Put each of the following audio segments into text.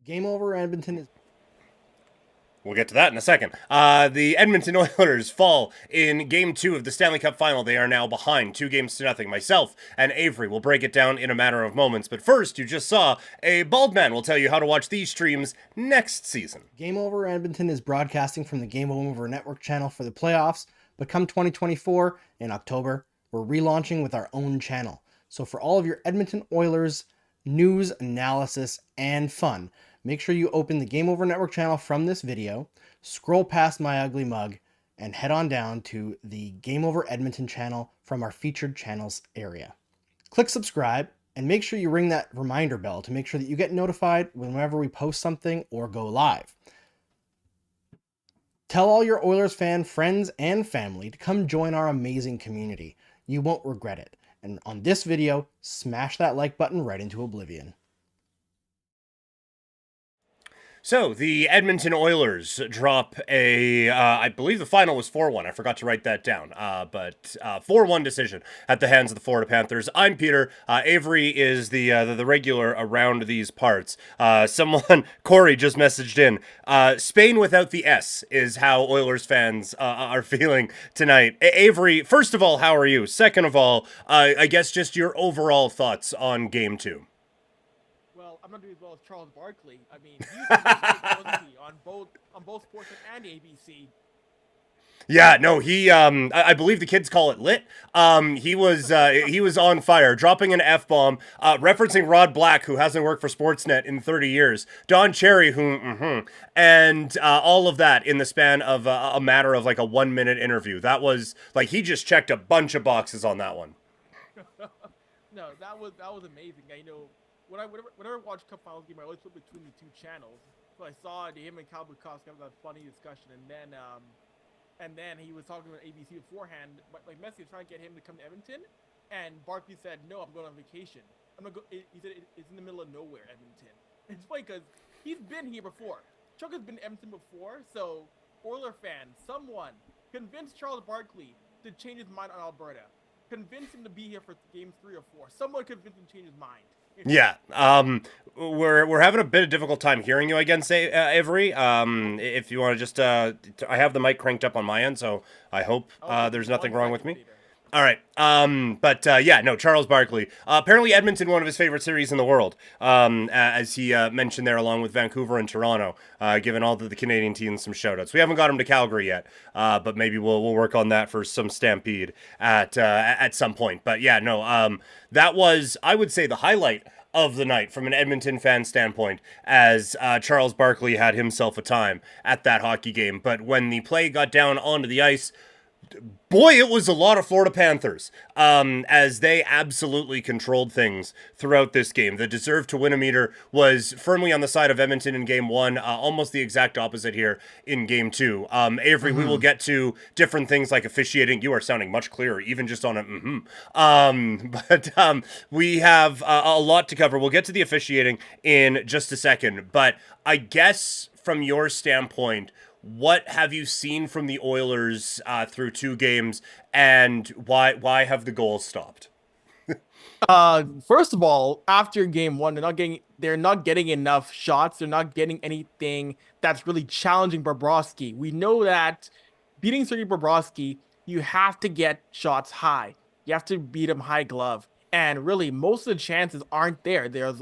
Game over, Edmonton is. We'll get to that in a second. The Edmonton Oilers fall in Game 2 of the Stanley Cup Final. They are now behind 2-0. Myself and Avery will break it down in a matter of moments. But first, you just saw a bald man will tell you how to watch these streams next season. Game Over Edmonton is broadcasting from the Game Over Network channel for the playoffs, but come 2024 in October, we're relaunching with our own channel. So for all of your Edmonton Oilers news, analysis, and fun, make sure you open the Game Over Network channel from this video, scroll past my ugly mug, and head on down to the Game Over Edmonton channel from our featured channels area. Click subscribe and make sure you ring that reminder bell to make sure that you get notified whenever we post something or go live. Tell all your Oilers fan friends and family to come join our amazing community. You won't regret it. And on this video, smash that like button right into oblivion. So, the Edmonton Oilers drop I believe the final was 4-1. I forgot to write that down. But 4-1 decision at the hands of the Florida Panthers. I'm Peter. Avery is the regular around these parts. Corey just messaged in. Spain without the S is how Oilers fans are feeling tonight. Avery, first of all, how are you? Second of all, I guess just your overall thoughts on Game 2. Well, I'm not doing as well as Charles Barkley. I mean, he used to be great, wasn't he, on both Sportsnet and ABC. Yeah, no, I believe the kids call it lit. He was on fire, dropping an F-bomb, referencing Rod Black, who hasn't worked for Sportsnet in 30 years, Don Cherry, and all of that in the span of a matter of like a 1-minute interview. That was, like, he just checked a bunch of boxes on that one. No, that was amazing. I know whenever I watch Cup Finals game, I always flip between the two channels. So I saw him and Cal Bukowski have that funny discussion, and then he was talking about ABC beforehand. But like Messi was trying to get him to come to Edmonton, and Barkley said, "No, I'm going on vacation. I'm gonna go." He said it's in the middle of nowhere, Edmonton. It's funny because he's been here before. Chuck has been to Edmonton before, so Oiler fans, someone convince Charles Barkley to change his mind on Alberta. Convince him to be here for game 3 or 4. Someone convince him to change his mind. Yeah, we're having a bit of difficult time hearing you again, Avery. If you want to just, I have the mic cranked up on my end, so I hope there's nothing wrong with me. All right. Yeah, no, Charles Barkley. Apparently Edmonton, one of his favorite cities in the world, as he mentioned there, along with Vancouver and Toronto, giving all the Canadian teams some shout-outs. We haven't got him to Calgary yet, but maybe we'll work on that for some Stampede at some point. But yeah, no, that was, I would say, the highlight of the night from an Edmonton fan standpoint, as Charles Barkley had himself a time at that hockey game. But when the play got down onto the ice, boy, it was a lot of Florida Panthers, as they absolutely controlled things throughout this game. The deserve to win a meter was firmly on the side of Edmonton in Game 1, almost the exact opposite here in Game 2. Avery, we will get to different things like officiating. You are sounding much clearer, even just on a we have a lot to cover. We'll get to the officiating in just a second, but I guess from your standpoint, what have you seen from the Oilers through 2 games, and why have the goals stopped? First of all, after game 1, they're not getting enough shots. They're not getting anything that's really challenging Bobrovsky. We know that beating Sergei Bobrovsky, you have to get shots high. You have to beat him high glove. And really, most of the chances aren't there. There's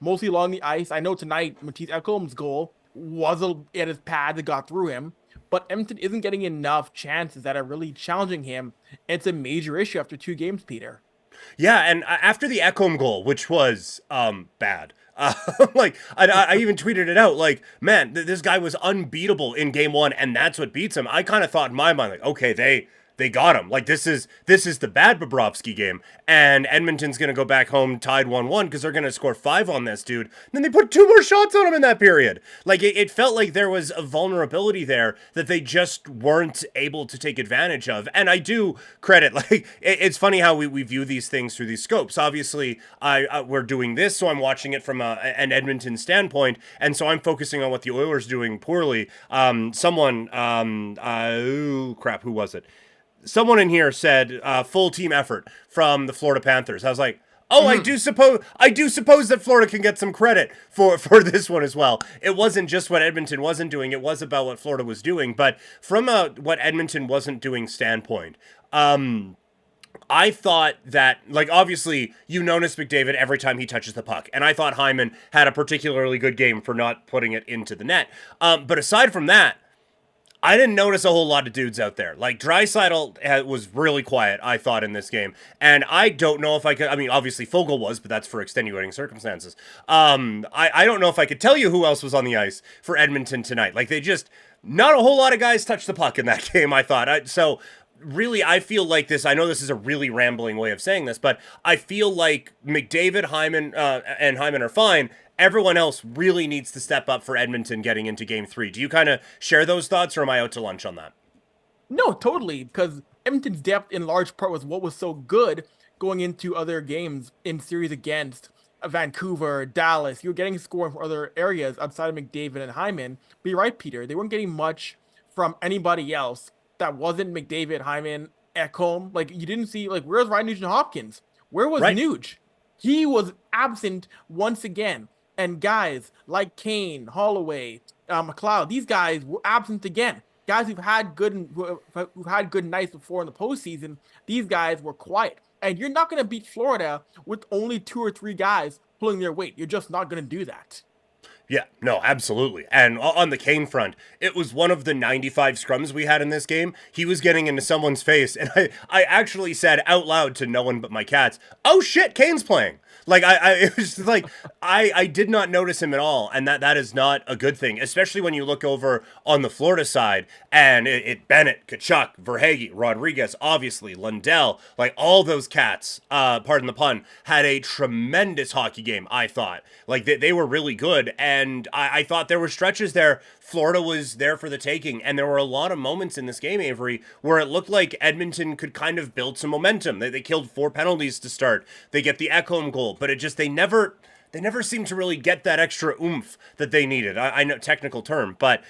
mostly along the ice. I know tonight, Matisse Ekholm's goal was at his pad that got through him, but Edmonton isn't getting enough chances that are really challenging him. It's a major issue after 2 games, Peter. Yeah, and after the Ekholm goal, which was bad. Like, I even tweeted it out, like, man, this guy was unbeatable in Game 1, and that's what beats him. I kind of thought in my mind, like, okay, they got him. Like, this is the bad Bobrovsky game, and Edmonton's going to go back home tied 1-1 because they're going to score 5 on this dude. And then they put 2 more shots on him in that period. Like, it felt like there was a vulnerability there that they just weren't able to take advantage of. And I do credit, like, it's funny how we view these things through these scopes. Obviously, we're doing this, so I'm watching it from an Edmonton standpoint, and so I'm focusing on what the Oilers doing poorly. Who was it? Someone in here said full team effort from the Florida Panthers. I was like, Oh, I do suppose that Florida can get some credit for this one as well. It wasn't just what Edmonton wasn't doing; it was about what Florida was doing. But from a what Edmonton wasn't doing standpoint, I thought that, like, obviously, you notice McDavid every time he touches the puck, and I thought Hyman had a particularly good game for not putting it into the net. But aside from that, I didn't notice a whole lot of dudes out there. Like, Draisaitl was really quiet, I thought, in this game. And I don't know if I could... I mean, obviously, Fogle was, but that's for extenuating circumstances. I don't know if I could tell you who else was on the ice for Edmonton tonight. Like, they just... Not a whole lot of guys touched the puck in that game, I thought. So, really, I feel like this... I know this is a really rambling way of saying this, but I feel like McDavid, Hyman, and Hyman are fine. Everyone else really needs to step up for Edmonton getting into Game 3. Do you kind of share those thoughts, or am I out to lunch on that? No, totally, because Edmonton's depth in large part was what was so good going into other games in series against Vancouver, Dallas. You were getting scoring from other areas outside of McDavid and Hyman. But you're right, Peter. They weren't getting much from anybody else that wasn't McDavid, Hyman, Ekholm. Like, you didn't see, like, where's Ryan Nugent-Hopkins? Where was Nuge? He was absent once again. And guys like Kane, Holloway, McLeod, these guys were absent again. Guys who've had good nights before in the postseason, these guys were quiet. And you're not going to beat Florida with only 2 or 3 guys pulling their weight. You're just not going to do that. Yeah, no, absolutely. And on the Kane front, it was one of the 95 scrums we had in this game. He was getting into someone's face, and I actually said out loud to no one but my cats, "Oh shit, Kane's playing." Like, it was just like, I did not notice him at all, and that is not a good thing, especially when you look over on the Florida side, and Bennett, Tkachuk, Verhaeghe, Rodriguez, obviously, Lundell, like, all those cats, pardon the pun, had a tremendous hockey game, I thought. Like, they were really good, and I thought there were stretches there. Florida was there for the taking, and there were a lot of moments in this game, Avery, where it looked like Edmonton could kind of build some momentum. They killed 4 penalties to start. They get the Ekholm goal, but they never seemed to really get that extra oomph that they needed. I know, technical term, but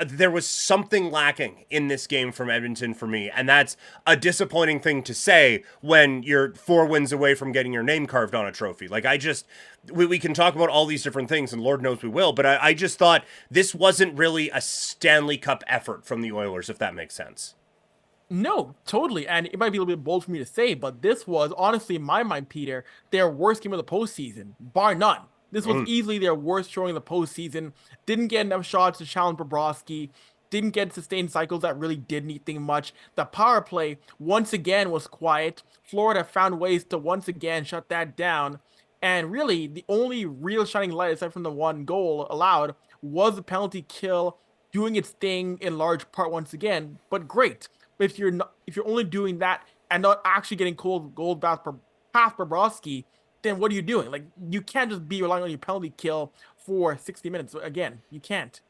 there was something lacking in this game from Edmonton for me, and that's a disappointing thing to say when you're 4 wins away from getting your name carved on a trophy. Like, we can talk about all these different things, and Lord knows we will, but I just thought this wasn't really a Stanley Cup effort from the Oilers, if that makes sense. No, totally. And it might be a little bit bold for me to say, but this was, honestly, in my mind, Peter, their worst game of the postseason, bar none. This was easily their worst showing of the postseason. Didn't get enough shots to challenge Bobrovsky. Didn't get sustained cycles that really did anything much. The power play, once again, was quiet. Florida found ways to once again shut that down. And really, the only real shining light, aside from the 1 goal allowed, was the penalty kill doing its thing in large part once again. But great. But if you're only doing that and not actually getting gold back past Bobrovsky, then what are you doing? Like, you can't just be relying on your penalty kill for 60 minutes. Again, you can't.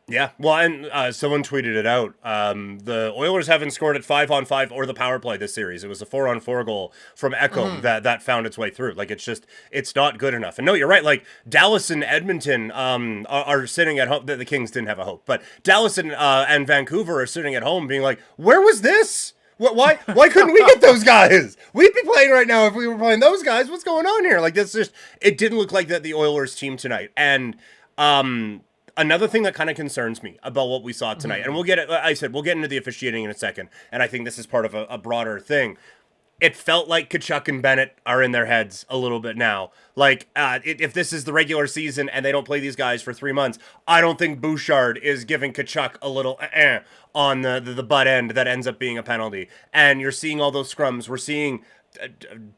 Yeah, well, and someone tweeted it out. The Oilers haven't scored at 5-on-5 or the power play this series. It was a 4-on-4 goal from Ekholm that found its way through. Like, it's not good enough. And no, you're right. Like, Dallas and Edmonton are sitting at home. The Kings didn't have a hope, but Dallas and Vancouver are sitting at home being like, where was this? Why couldn't we get those guys? We'd be playing right now if we were playing those guys. What's going on here? Like, it didn't look like that the Oilers team tonight. And another thing that kind of concerns me about what we saw tonight, and we'll get into the officiating in a second, and I think this is part of a broader thing. It felt like Tkachuk and Bennett are in their heads a little bit now. Like, if this is the regular season and they don't play these guys for 3 months, I don't think Bouchard is giving Tkachuk a little on the butt end that ends up being a penalty. And you're seeing all those scrums. We're seeing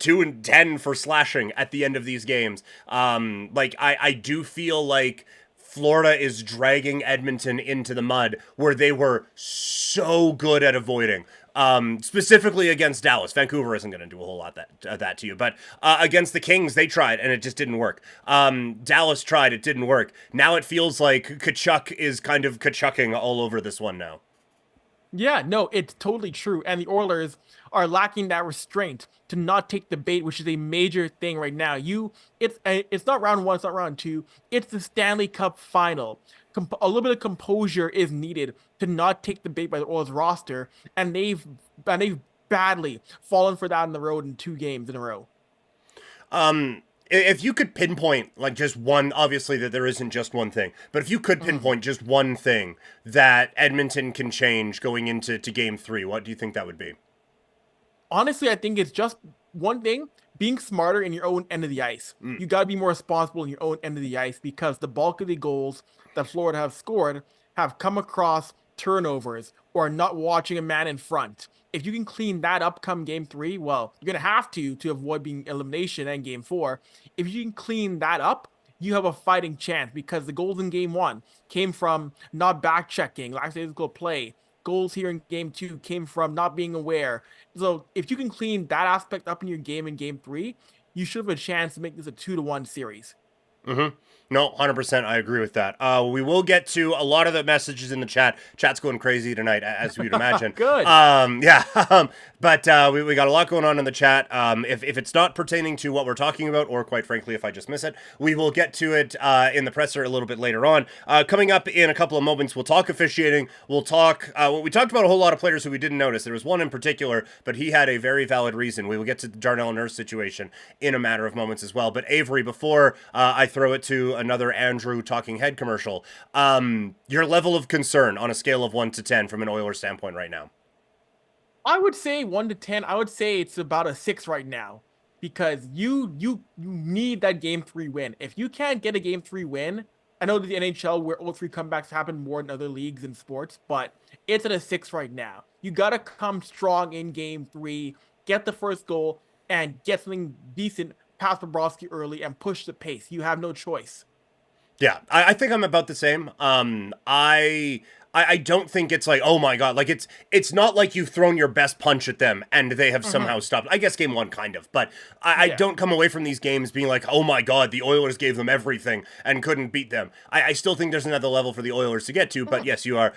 2 and 10 for slashing at the end of these games. I do feel like Florida is dragging Edmonton into the mud where they were so good at avoiding. Specifically against Dallas. Vancouver isn't going to do a whole lot that to you, but against the Kings, they tried, and it just didn't work. Dallas tried, it didn't work. Now it feels like Tkachuk is kind of Tkachucking all over this one now. Yeah, no, it's totally true. And the Oilers are lacking that restraint to not take the bait, which is a major thing right now. It's not round 1, it's not round 2. It's the Stanley Cup Final. A little bit of composure is needed to not take the bait by the Oilers roster, and they've badly fallen for that on the road in 2 games in a row. If you could pinpoint like just one, obviously that there isn't just one thing, but if you could pinpoint just one thing that Edmonton can change going into game 3, what do you think that would be? Honestly, I think it's just one thing: being smarter in your own end of the ice. You got to be more responsible in your own end of the ice, because the bulk of the goals that Florida have scored have come across turnovers or not watching a man in front. If you can clean that up come game 3, well, you're going to have to avoid being elimination in game 4. If you can clean that up, you have a fighting chance, because the goals in game 1 came from not back checking, lackadaisical play. Goals here in game 2 came from not being aware. So if you can clean that aspect up in your game in game 3, you should have a chance to make this a 2-1 series. No, 100%. I agree with that. We will get to a lot of the messages in the chat. Chat's going crazy tonight, as you'd imagine. Good. Yeah. But we got a lot going on in the chat. If it's not pertaining to what we're talking about, or quite frankly, if I just miss it, we will get to it in the presser a little bit later on. Coming up in a couple of moments, we'll talk officiating. We'll talk. We talked about a whole lot of players who we didn't notice. There was one in particular, but he had a very valid reason. We will get to the Darnell Nurse situation in a matter of moments as well. But Avery, before I throw it to another Andrew talking head commercial, your level of concern on a scale of 1 to 10 from an Oilers standpoint right now? I would say 1 to 10. I would say it's about a 6 right now, because you need that game 3 win. If you can't get a game 3 win, I know the NHL where all 3 comebacks happen more in other leagues and sports, but it's at a 6 right now. You got to come strong in game 3, get the first goal, and get something decent past Bobrovsky early and push the pace. You have no choice. Yeah, I think I'm about the same. I don't think it's like, oh my God, like it's not like you've thrown your best punch at them and they have somehow stopped. I guess game 1 kind of, but I don't come away from these games being like, oh my God, the Oilers gave them everything and couldn't beat them. I still think there's another level for the Oilers to get to, but yes, you are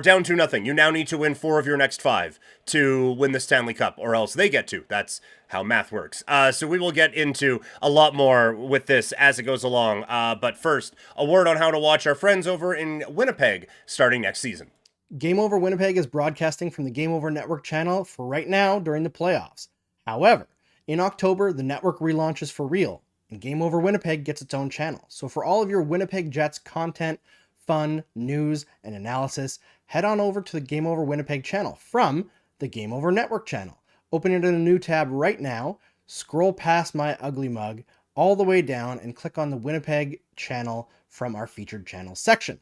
down 2-0. You now need to win 4 of your next 5 to win the Stanley Cup, or else they get to. That's how math works. So we will get into a lot more with this as it goes along. But first, a word on how to watch our friends over in Winnipeg starting next season. Game Over Winnipeg is broadcasting from the Game Over Network channel for right now during the playoffs. However, in October, the network relaunches for real, and Game Over Winnipeg gets its own channel. So for all of your Winnipeg Jets content, fun, news, and analysis, head on over to the Game Over Winnipeg channel from the Game Over Network channel. Open it in a new tab right now, scroll past my ugly mug all the way down, and click on the Winnipeg channel from our featured channels section.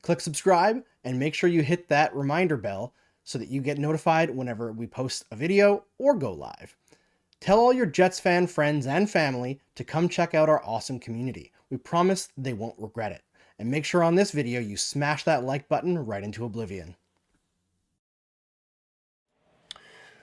Click subscribe and make sure you hit that reminder bell so that you get notified whenever we post a video or go live. Tell all your Jets fan friends and family to come check out our awesome community. We promise they won't regret it. And make sure on this video you smash that like button right into oblivion.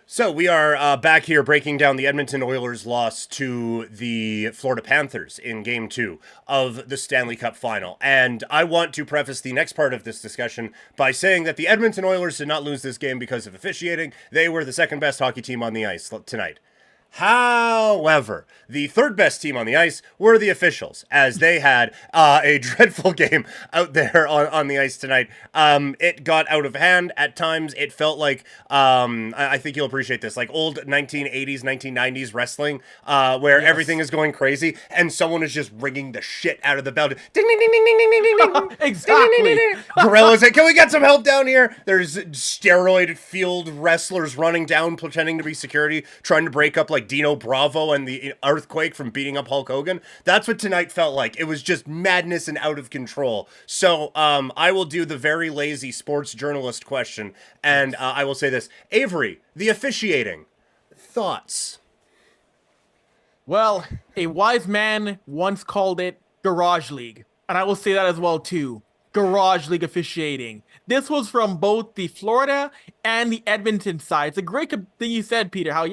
So we are back here breaking down the Edmonton Oilers' loss to the Florida Panthers in Game 2 of the Stanley Cup Final. And I want to preface the next part of this discussion by saying that the Edmonton Oilers did not lose this game because of officiating. They were the second best hockey team on the ice tonight. However, the third best team on the ice were the officials, as they had a dreadful game out there on the ice tonight. It got out of hand at times. It felt like, I think you'll appreciate this, like old 1980s, 1990s wrestling, where everything is going crazy and someone is just ringing the shit out of the bell. Ding, ding, ding, ding, ding, ding, ding, ding. Exactly. Ding, ding, ding, ding. Gorillas say, can we get some help down here? There's steroid field wrestlers running down, pretending to be security, trying to break up like Dino Bravo and the Earthquake from beating up Hulk Hogan. That's what tonight felt like. It was just madness and out of control. So I will do the very lazy sports journalist question, and I will say this. Avery, the officiating. Thoughts? Well, a wise man once called it Garage League, and I will say that as well too. Garage League officiating. This was from both the Florida and the Edmonton side. It's a great thing you said, Peter, how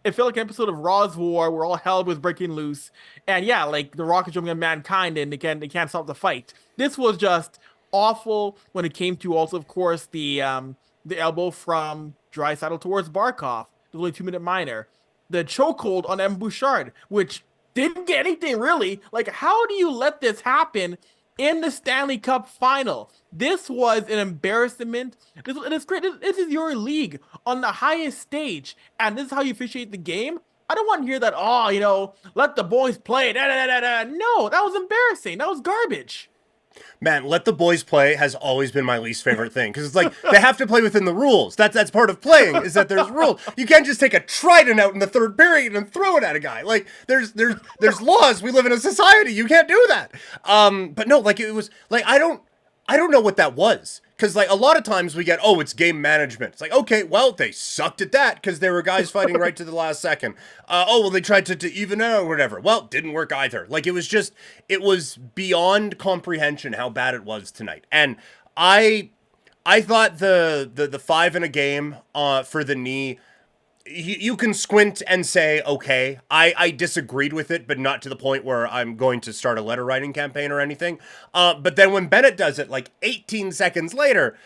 it felt like an episode of Raw's War where all hell was breaking loose. And yeah, like the Rock is jumping on mankind and they can't stop the fight. This was just awful when it came to also, of course, the elbow from Draisaitl towards Barkov. The only 2-minute minor. The chokehold on M. Bouchard, which didn't get anything really. Like, how do you let this happen in the Stanley Cup Final? This was an embarrassment. It is great. This is your league on the highest stage, and this is how you officiate the game. I don't want to hear that. Oh, let the boys play. Da, da, da, da. No, that was embarrassing. That was garbage. Man, let the boys play has always been my least favorite thing because it's like they have to play within the rules. That's part of playing is that there's rules. You can't just take a trident out in the third period and throw it at a guy. Like there's laws. We live in a society. You can't do that. But no, like it was like I don't know what that was. Because, like, a lot of times we get, oh, it's game management. It's like, okay, well, they sucked at that because there were guys fighting right to the last second. Oh, well, they tried to even out or whatever. Well, didn't work either. Like, it was beyond comprehension how bad it was tonight. And I thought the 5 in a game for the knee, you can squint and say, okay, I disagreed with it, but not to the point where I'm going to start a letter writing campaign or anything. But then when Bennett does it, like 18 seconds later,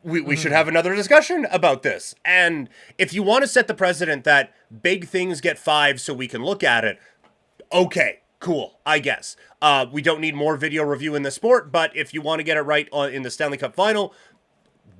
we should have another discussion about this. And if you want to set the precedent that big things get 5 so we can look at it, okay, cool, I guess. We don't need more video review in the sport, but if you want to get it right in the Stanley Cup Final,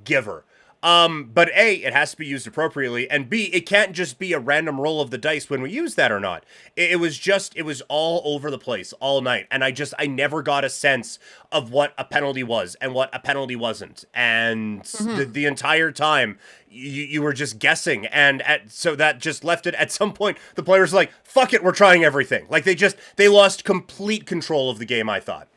give her. But A, it has to be used appropriately, and B, it can't just be a random roll of the dice when we use that or not. It was all over the place all night, and I never got a sense of what a penalty was and what a penalty wasn't. And the entire time, you were just guessing, and so that just left it at some point, the players were like, fuck it, we're trying everything. Like, they lost complete control of the game, I thought.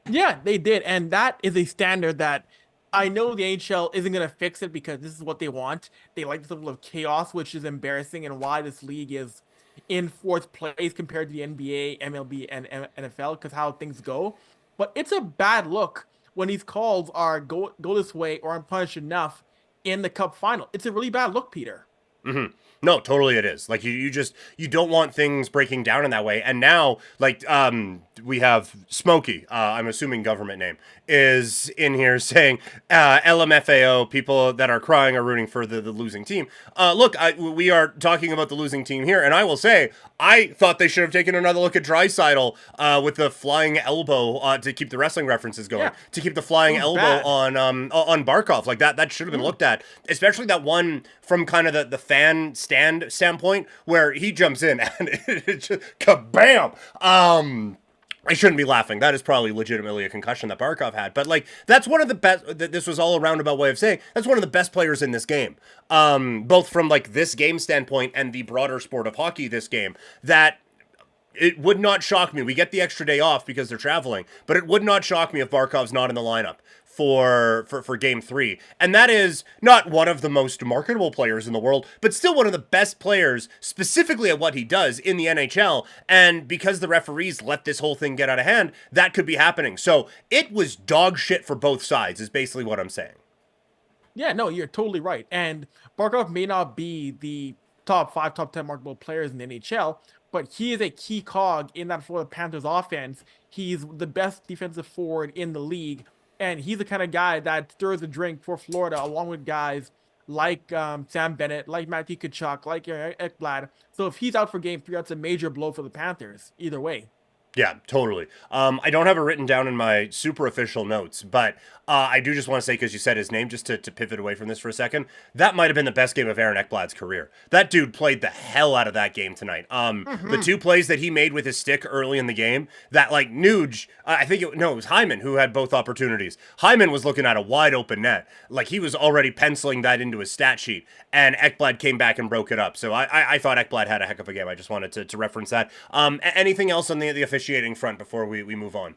Yeah, they did, and that is a standard that I know the NHL isn't going to fix it because this is what they want. They like this level of chaos, which is embarrassing, and why this league is in 4th place compared to the NBA, MLB, and NFL, because how things go. But it's a bad look when these calls are go this way or aren't punished enough in the Cup Final. It's a really bad look, Peter. Mm-hmm. No, totally it is. Like, you don't want things breaking down in that way. And now, like, we have Smokey, I'm assuming government name, is in here saying, LMFAO, people that are crying are rooting for the losing team. Look, we are talking about the losing team here, and I will say, I thought they should have taken another look at Draisaitl with the flying elbow to keep the wrestling references going, to keep the flying elbow on Barkov. Like, that should have been looked at, especially that one from kind of the fan standpoint where he jumps in and it's just kabam. I shouldn't be laughing. That is probably legitimately a concussion that Barkov had. But, like, that's one of the best. This was all a roundabout way of saying that's one of the best players in this game. Both from, like, this game standpoint and the broader sport of hockey this game. That it would not shock me. We get the extra day off because they're traveling. But it would not shock me if Barkov's not in the lineup for Game 3. And that is not one of the most marketable players in the world, but still one of the best players specifically at what he does in the NHL. And because the referees let this whole thing get out of hand, that could be happening. So it was dog shit for both sides is basically what I'm saying. Yeah, no, you're totally right. And Barkov may not be the top 5, top 10 marketable players in the NHL, but he is a key cog in that Florida Panthers offense. He's the best defensive forward in the league. And he's the kind of guy that stirs a drink for Florida, along with guys like Sam Bennett, like Matthew Tkachuk, like Ekblad. So if he's out for Game 3, that's a major blow for the Panthers, either way. Yeah, totally. I don't have it written down in my super official notes, but I do just want to say, because you said his name, just to pivot away from this for a second, that might have been the best game of Aaron Ekblad's career. That dude played the hell out of that game tonight. The 2 plays that he made with his stick early in the game, that, like, Nuge, it was Hyman who had both opportunities. Hyman was looking at a wide open net. Like, he was already penciling that into his stat sheet, and Ekblad came back and broke it up. So I thought Ekblad had a heck of a game. I just wanted to reference that. Anything else on the officiating front before we move on?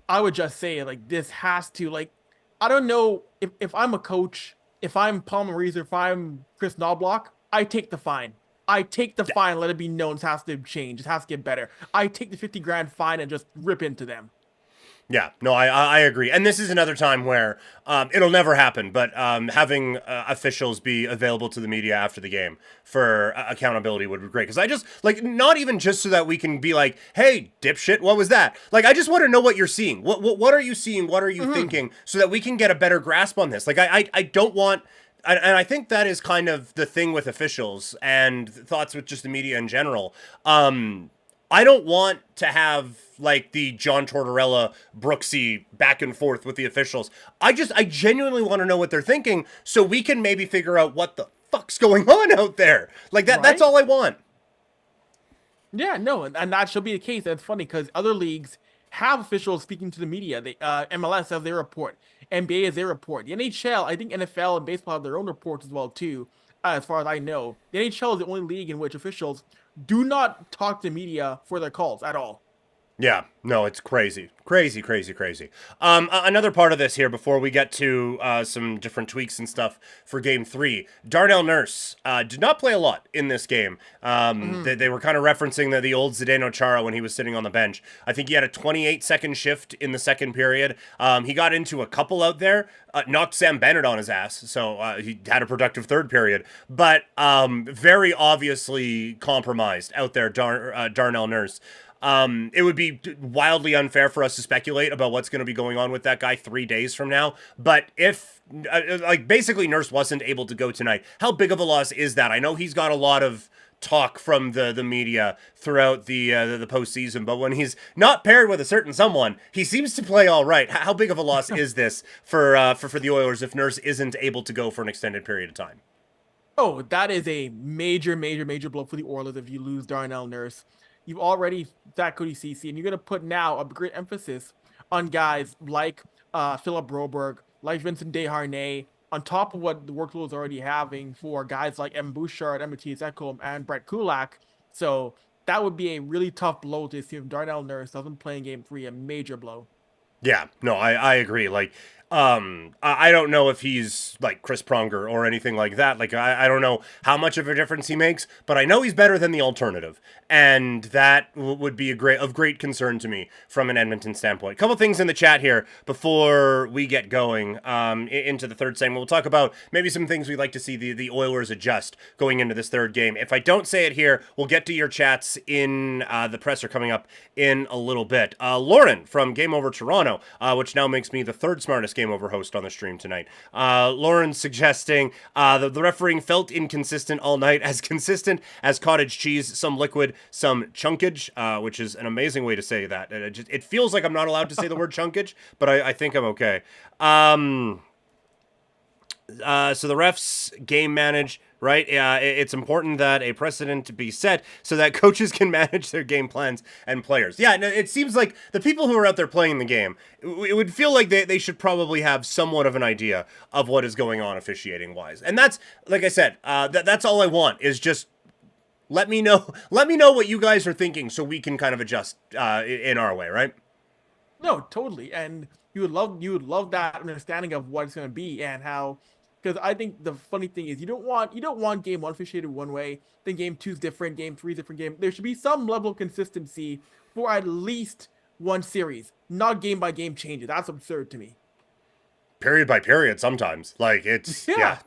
I would just say, like, this has to, like, I don't know if I'm a coach, if I'm Paul Maurice, if I'm Chris Knobloch, I take the fine. I take the fine, let it be known it has to change. It has to get better. I take the 50 grand fine and just rip into them. Yeah, no, I agree. And this is another time where it'll never happen, but having officials be available to the media after the game for accountability would be great. Because I just, like, not even just so that we can be like, hey, dipshit, what was that? Like, I just want to know what you're seeing. What are you seeing? What are you thinking? So that we can get a better grasp on this. Like, I don't want... And I think that is kind of the thing with officials and thoughts with just the media in general. I don't want to have, like, the John Tortorella, Brooksy back and forth with the officials. I genuinely want to know what they're thinking so we can maybe figure out what the fuck's going on out there. Like, that. Right? That's all I want. Yeah, no, and that should be the case. And it's funny because other leagues have officials speaking to the media. They, MLS has their report, NBA has their report. The NHL, I think NFL and baseball have their own reports as well too. As far as I know, the NHL is the only league in which officials do not talk to media for their calls at all. Yeah, no, it's crazy. Crazy, crazy, crazy. Another part of this here before we get to some different tweaks and stuff for game 3. Darnell Nurse did not play a lot in this game. They were kind of referencing the old Zdeno Chara when he was sitting on the bench. I think he had a 28-second shift in the second period. He got into a couple out there, knocked Sam Bennett on his ass, so he had a productive third period. But very obviously compromised out there, Darnell Nurse. It would be wildly unfair for us to speculate about what's going to be going on with that guy 3 days from now. But if, basically Nurse wasn't able to go tonight, how big of a loss is that? I know he's got a lot of talk from the media throughout the postseason, but when he's not paired with a certain someone, he seems to play all right. How big of a loss is this for the Oilers if Nurse isn't able to go for an extended period of time? Oh, that is a major, major, major blow for the Oilers if you lose Darnell Nurse. You've already sacked Cody Ceci, and you're going to put now a great emphasis on guys like Philip Broberg, like Vincent Desharnais, on top of what the workload is already having for guys like M. Bouchard, Matthias Ekholm, and Brett Kulak. So that would be a really tough blow to see if Darnell Nurse doesn't play in game 3, a major blow. Yeah, no, I agree. I don't know if he's like Chris Pronger or anything like that. I don't know how much of a difference he makes, but I know he's better than the alternative. And that would be of great concern to me from an Edmonton standpoint. Couple things in the chat here before we get going into the third segment. We'll talk about maybe some things we'd like to see the Oilers adjust going into this third game. If I don't say it here, we'll get to your chats in the presser coming up in a little bit. Lauren from Game Over Toronto, which now makes me the third smartest Game Over host on the stream tonight. Lauren suggesting the refereeing felt inconsistent all night, as consistent as cottage cheese, some liquid, some chunkage, which is an amazing way to say that. It feels like I'm not allowed to say the word chunkage, but I think I'm okay. So the refs game manage, right? It's important that a precedent be set so that coaches can manage their game plans and players. Yeah, it seems like the people who are out there playing the game, it would feel like they should probably have somewhat of an idea of what is going on officiating-wise. And that's, like I said, that's all I want is just let me know what you guys are thinking so we can kind of adjust in our way, right? No, totally. And you would love that understanding of what it's going to be and how. Because I think the funny thing is you don't want game 1 officiated one way, then game 2 is different, game 3 is different game. There should be some level of consistency for at least one series, not game by game changes. That's absurd to me. Period by period sometimes. Yeah.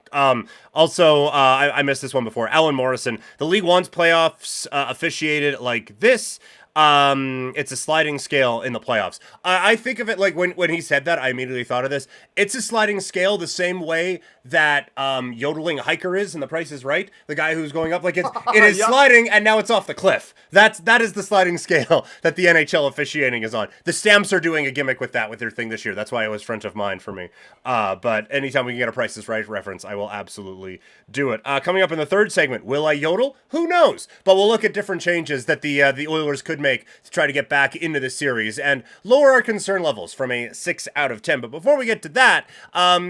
Also, I missed this one before. Alan Morrison, the league wants playoffs officiated like this. It's a sliding scale in the playoffs. I think of it like when he said that, I immediately thought of this. It's a sliding scale the same way that yodeling hiker is in The Price is Right. The guy who's going up, it is Yep. sliding and now it's off the cliff. That is the sliding scale that the NHL officiating is on. The Stamps are doing a gimmick with their thing this year. That's why it was front of mind for me. But anytime we can get a Price is Right reference, I will absolutely do it. Coming up in the third segment, will I yodel? Who knows? But we'll look at different changes that the Oilers could make to try to get back into the series and lower our concern levels from a 6 out of 10. But before we get to that,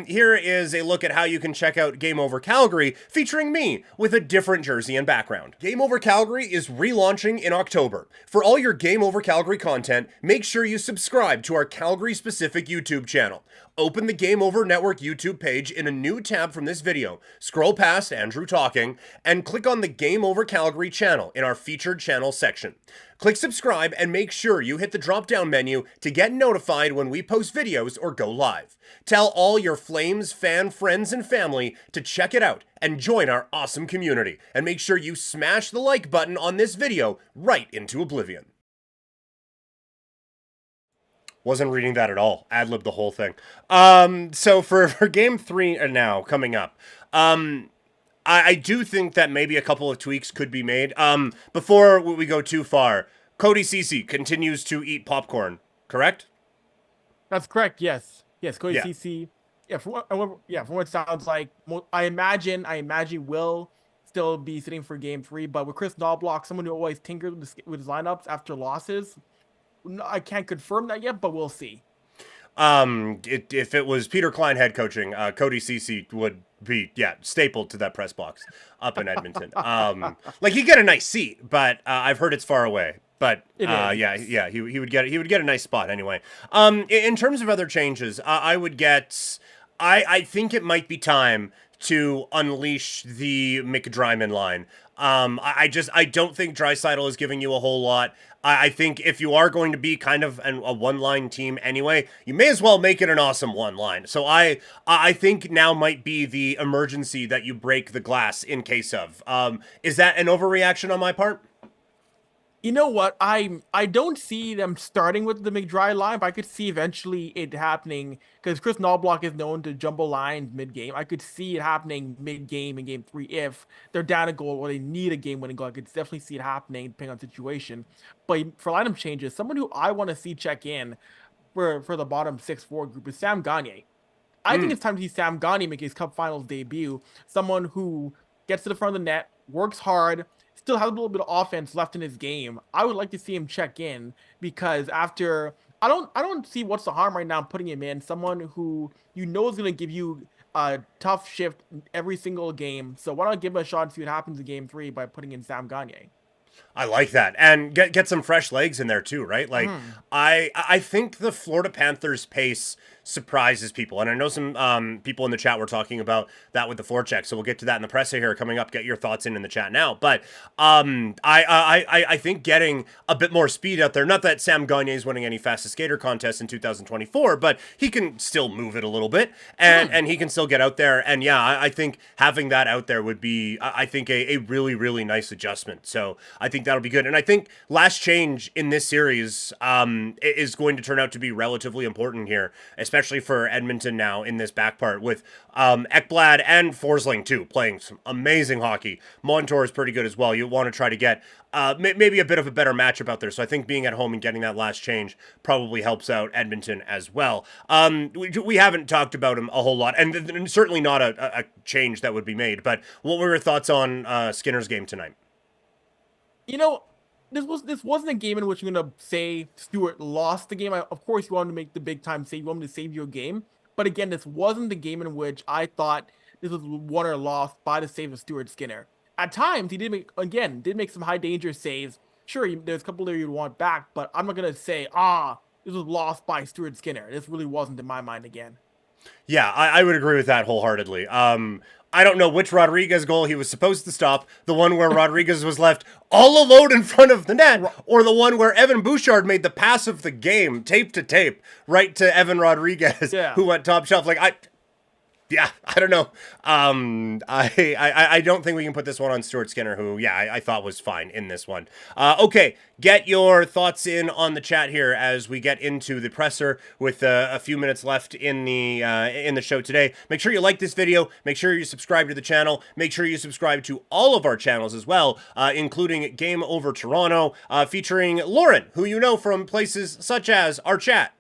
here is a look at how you can check out Game Over Calgary, featuring me with a different jersey and background. Game Over Calgary is relaunching in October. For all your Game Over Calgary content, make sure you subscribe to our Calgary-specific YouTube channel. Open the Game Over Network YouTube page in a new tab from this video, scroll past Andrew talking, and click on the Game Over Calgary channel in our featured channel section. Click subscribe and make sure you hit the drop-down menu to get notified when we post videos or go live. Tell all your Flames fan friends and family to check it out and join our awesome community. And make sure you smash the like button on this video right into oblivion. Wasn't reading that at all. Ad-libbed the whole thing. So for game 3 now coming up, I do think that maybe a couple of tweaks could be made. Before we go too far, Cody Ceci continues to eat popcorn, correct? That's correct. Yes. Cody Yeah. Ceci. Yeah, from what it sounds like, I imagine will still be sitting for game 3. But with Chris Knobloch, someone who always tinkers with his lineups after losses, I can't confirm that yet, but we'll see. If it was Peter Klein head coaching, Cody Ceci would be stapled to that press box up in Edmonton. Like he'd get a nice seat, but I've heard it's far away. But he would get a nice spot anyway. In terms of other changes, I think it might be time to unleash the McDryman line. I don't think Draisaitl is giving you a whole lot. I think if you are going to be kind of a one-line team anyway, you may as well make it an awesome one-line. So I think now might be the emergency that you break the glass in case of. Is that an overreaction on my part? You know what? I don't see them starting with the McDry line, but I could see eventually it happening because Chris Knobloch is known to jumble lines mid-game. I could see it happening mid-game in game 3 if they're down a goal or they need a game-winning goal. I could definitely see it happening depending on the situation. But for lineup changes, someone who I want to see check in for the bottom 6-4 group is Sam Gagner. I think it's time to see Sam Gagner make his Cup Finals debut. Someone who gets to the front of the net, works hard, still has a little bit of offense left in his game. I would like to see him check in because after I don't see what's the harm right now putting him in. Someone who you know is going to give you a tough shift every single game. So why not give him a shot and see what happens in game 3 by putting in Sam Gagner? I like that. And get some fresh legs in there too, right? Like I think the Florida Panthers pace surprises people. And I know some people in the chat were talking about that with the forecheck. So we'll get to that in the presser here coming up. Get your thoughts in the chat now. But I think getting a bit more speed out there, not that Sam Gagner is winning any fastest skater contest in 2024, but he can still move it a little bit and he can still get out there. And I think having that out there would be, I think, a really, really nice adjustment. So I think that'll be good. And I think last change in this series is going to turn out to be relatively important here, especially for Edmonton now in this back part with Ekblad and Forsling too playing some amazing hockey. Montour is pretty good as well. You want to try to get maybe a bit of a better matchup out there. So I think being at home and getting that last change probably helps out Edmonton as well. We haven't talked about him a whole lot, and certainly not a change that would be made. But what were your thoughts on Skinner's game tonight? You know, this wasn't a game in which you're gonna say Stewart lost the game. Of course, you wanted to make the big time save. You wanted to save your game, but again, this wasn't the game in which I thought this was won or lost by the save of Stuart Skinner. At times, he did make some high danger saves. Sure, there's a couple there you'd want back, but I'm not gonna say this was lost by Stuart Skinner. This really wasn't in my mind again. Yeah, I would agree with that wholeheartedly. I don't know which Rodriguez goal he was supposed to stop, the one where Rodriguez was left all alone in front of the net, or the one where Evan Bouchard made the pass of the game, tape to tape, right to Evan Rodriguez, who went top shelf. Like, I don't know. I don't think we can put this one on Stuart Skinner, who, I thought was fine in this one. Okay, get your thoughts in on the chat here as we get into the presser with a few minutes left in the show today. Make sure you like this video. Make sure you subscribe to the channel. Make sure you subscribe to all of our channels as well, including Game Over Toronto, featuring Lauren, who you know from places such as our chat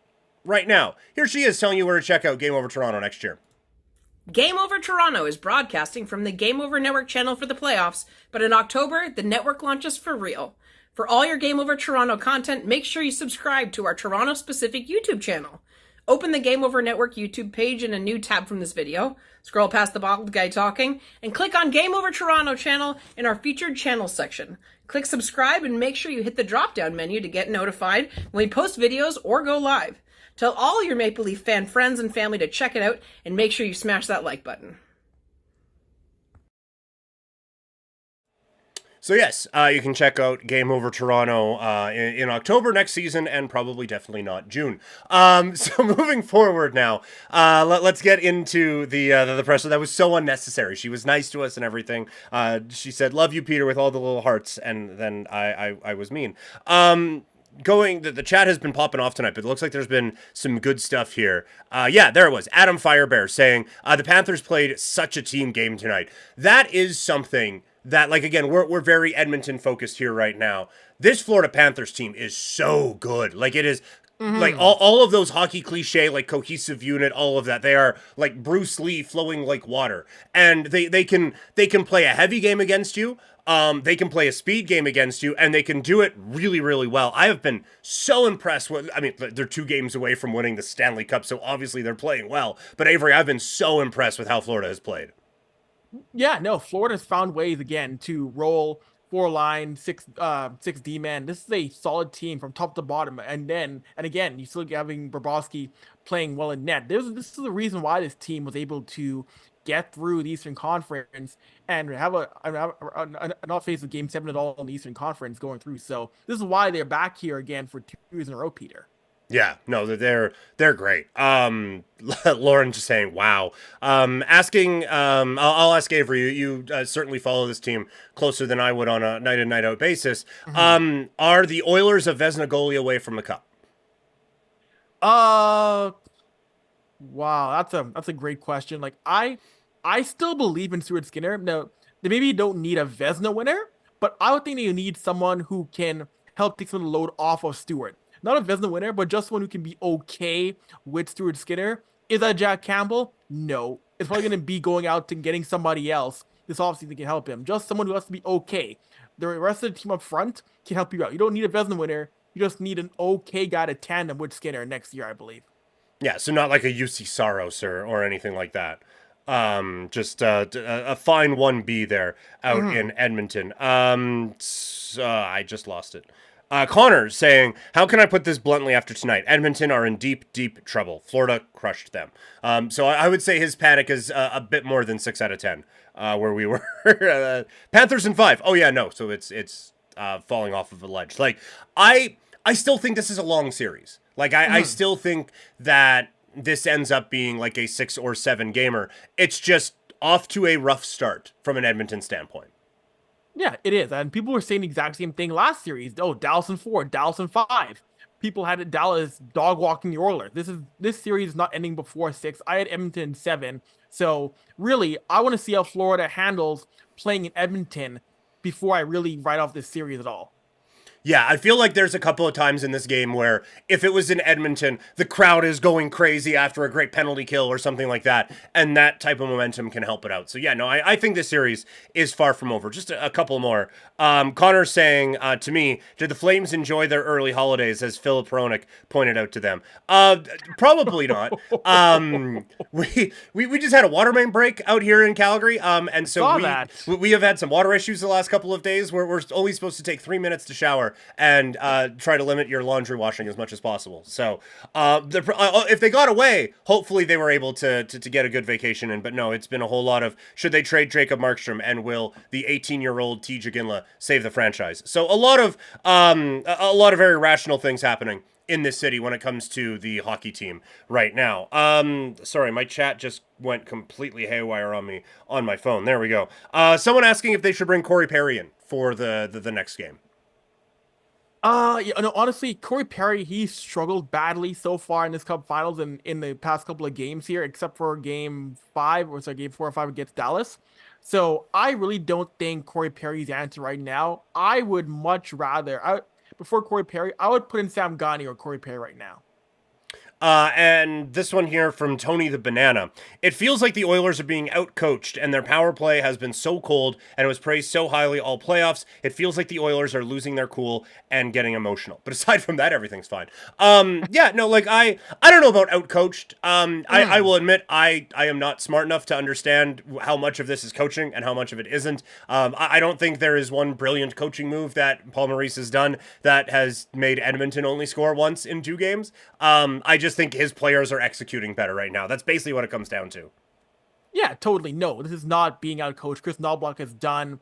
right now. Here she is telling you where to check out Game Over Toronto next year. Game Over Toronto is broadcasting from the Game Over Network channel for the playoffs, but in October, the network launches for real. For all your Game Over Toronto content, make sure you subscribe to our Toronto-specific YouTube channel. Open the Game Over Network YouTube page in a new tab from this video, scroll past the bald guy talking, and click on Game Over Toronto channel in our featured channels section. Click subscribe and make sure you hit the drop-down menu to get notified when we post videos or go live. Tell all your Maple Leaf fan friends and family to check it out, and make sure you smash that like button. So yes, you can check out Game Over Toronto in October next season, and probably definitely not June. So moving forward now, let's get into the presser. That was so unnecessary. She was nice to us and everything. She said, "Love you, Peter," with all the little hearts, and then I was mean. The chat has been popping off tonight, but it looks like there's been some good stuff here. There it was. Adam Firebear saying, the Panthers played such a team game tonight. That is something that, like, again, we're very Edmonton focused here right now. This Florida Panthers team is so good. Like, it is Like all of those hockey cliche, like cohesive unit, all of that. They are like Bruce Lee flowing like water. And they can play a heavy game against you. They can play a speed game against you, and they can do it really, really well. I have been so impressed with, I mean, they're 2 games away from winning the Stanley Cup, so obviously they're playing well. But Avery, I've been so impressed with how Florida has played. Yeah, no, Florida's found ways again to roll 4 line, six D man. This is a solid team from top to bottom. And again, you still having Bobrovsky playing well in net. This is the reason why this team was able to get through the Eastern Conference and have not face a Game 7 at all in the Eastern Conference going through. So this is why they're back here again for 2 years in a row, Peter. Yeah, no, they're great. Lauren just saying, wow. Asking, I'll ask Avery. You certainly follow this team closer than I would on a night in, night out basis. Are the Oilers a Vezina goalie away from the Cup? Wow, that's a great question. Like I still believe in Stuart Skinner. Now they maybe don't need a Vezina winner, but I would think that you need someone who can help take some of the load off of Stuart. Not a Vezina winner, but just someone who can be okay with Stuart Skinner. Is that Jack Campbell? No. It's probably going to be going out and getting somebody else this offseason that can help him. Just someone who has to be okay. The rest of the team up front can help you out. You don't need a Vezina winner. You just need an okay guy to tandem with Skinner next year, I believe. Yeah, so not like a UC Saros or anything like that. Just a fine 1B there out in Edmonton. I just lost it. Connor saying, how can I put this bluntly after tonight? Edmonton are in deep, deep trouble. Florida crushed them. So I would say his panic is a bit more than 6 out of 10, where we were. Panthers in 5. Oh, yeah, no. So it's falling off of a ledge. Like, I still think this is a long series. Like, I still think that this ends up being like a 6 or 7 gamer. It's just off to a rough start from an Edmonton standpoint. Yeah, it is. And people were saying the exact same thing last series. Oh, Dallas in 4, Dallas in 5. People had Dallas dog walking the Oilers. This series is not ending before 6. I had Edmonton in 7. So really, I want to see how Florida handles playing in Edmonton before I really write off this series at all. Yeah, I feel like there's a couple of times in this game where if it was in Edmonton, the crowd is going crazy after a great penalty kill or something like that, and that type of momentum can help it out. So yeah, no, I think this series is far from over. Just a couple more. Connor saying to me, did the Flames enjoy their early holidays, as Philip Hronik pointed out to them? Probably not. We just had a water main break out here in Calgary, and so we have had some water issues the last couple of days where we're only supposed to take 3 minutes to shower and try to limit your laundry washing as much as possible. So if they got away, hopefully they were able to get a good vacation in. But no, it's been a whole lot of, should they trade Jacob Markstrom, and will the 18-year-old T. Jaginla save the franchise? So a lot of very rational things happening in this city when it comes to the hockey team right now. Sorry, my chat just went completely haywire on me on my phone. There we go. Someone asking if they should bring Corey Perry in for the next game. Yeah, no, honestly, Corey Perry, he struggled badly so far in this Cup Finals and in the past couple of games here, except for game 4 or 5 against Dallas. So I really don't think Corey Perry's the answer right now. I would much rather, before Corey Perry, I would put in Sam Gagner or Corey Perry right now. And this one here from Tony the Banana. It feels like the Oilers are being outcoached, and their power play has been so cold, and it was praised so highly all playoffs. It feels like the Oilers are losing their cool and getting emotional. But aside from that, everything's fine. Yeah, no, like I don't know about outcoached. I will admit I am not smart enough to understand how much of this is coaching and how much of it isn't. I don't think there is one brilliant coaching move that Paul Maurice has done that has made Edmonton only score once in 2 games. I just think his players are executing better right now. That's basically what it comes down to. Yeah, totally. No, this is not being out coached. Chris Knobloch has done,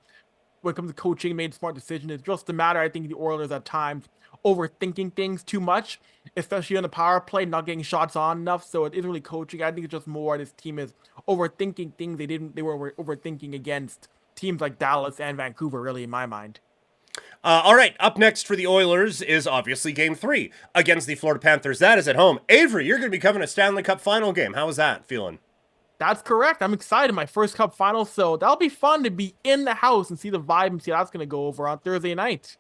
when it comes to coaching, made smart decisions. It's just a matter, I think, the Oilers at times overthinking things too much, especially on the power play, not getting shots on enough. So it isn't really coaching. I think it's just more this team is overthinking things they were overthinking against teams like Dallas and Vancouver, really, in my mind. All right, up next for the Oilers is obviously Game 3 against the Florida Panthers. That is at home. Avery, you're going to be covering a Stanley Cup Final game. How is that feeling? That's correct. I'm excited. My first Cup Final, so that'll be fun to be in the house and see the vibe and see how that's going to go over on Thursday night.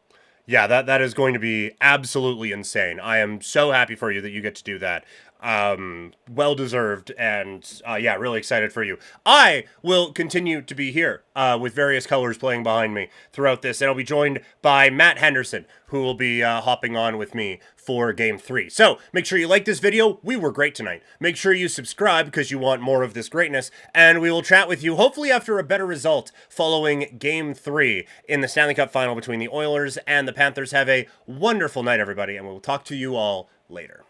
Yeah, that is going to be absolutely insane. I am so happy for you that you get to do that. Well deserved, and yeah, really excited for you. I will continue to be here with various colors playing behind me throughout this, and I'll be joined by Matt Henderson, who will be hopping on with me for Game 3. So make sure you like this video. We were great tonight. Make sure you subscribe because you want more of this greatness, and we will chat with you hopefully after a better result following Game 3 in the Stanley Cup Final between the Oilers and the Panthers. Have a wonderful night, everybody, and we'll talk to you all later.